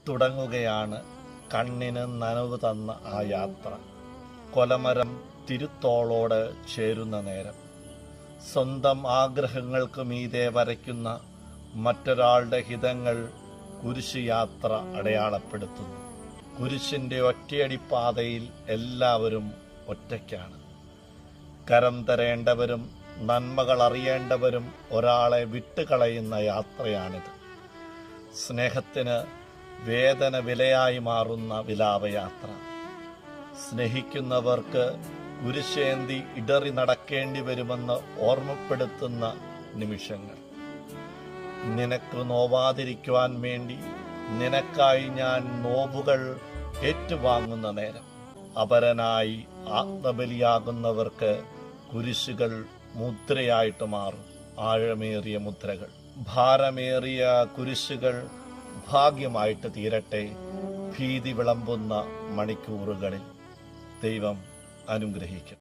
തുടങ്ങുകയാണ് കണ്ണിന് നനവ് തന്ന ആ യാത്ര. കൊലമരം തിരുത്തോളോട് ചേരുന്ന നേരം സ്വന്തം ആഗ്രഹങ്ങൾക്ക് മീതെ വരയ്ക്കുന്ന മറ്റൊരാളുടെ ഹിതങ്ങൾ കുരിശ് യാത്ര അടയാളപ്പെടുത്തുന്നു. കുരിശിൻ്റെ ഒറ്റയടിപ്പാതയിൽ എല്ലാവരും ഒറ്റയ്ക്കാണ്. കരം തരേണ്ടവരും നന്മകൾ അറിയേണ്ടവരും ഒരാളെ വിട്ടുകളയുന്ന യാത്രയാണിത്. സ്നേഹത്തിന് വേദന വിലയായി മാറുന്ന വിലാപയാത്ര. സ്നേഹിക്കുന്നവർക്ക് കുരിശേന്തി ഇടറി നടക്കേണ്ടി വരുമെന്ന് ഓർമ്മപ്പെടുത്തുന്ന നിമിഷങ്ങൾ. നിനക്ക് നോവാതിരിക്കുവാൻ വേണ്ടി നിനക്കായി ഞാൻ നോവുകൾ ഏറ്റുവാങ്ങുന്ന നേരം. അപരനായി ആത്മബലിയാകുന്നവർക്ക് കുരിശുകൾ മുദ്രയായിട്ട് മാറും. ആഴമേറിയ മുദ്രകൾ. ഭാരമേറിയ കുരിശുകൾ ഭാഗ്യമായിട്ട് തീരട്ടെ ഭീതി വിളമ്പുന്ന മണിക്കൂറുകളിൽ. ദൈവം അനുഗ്രഹിക്കും.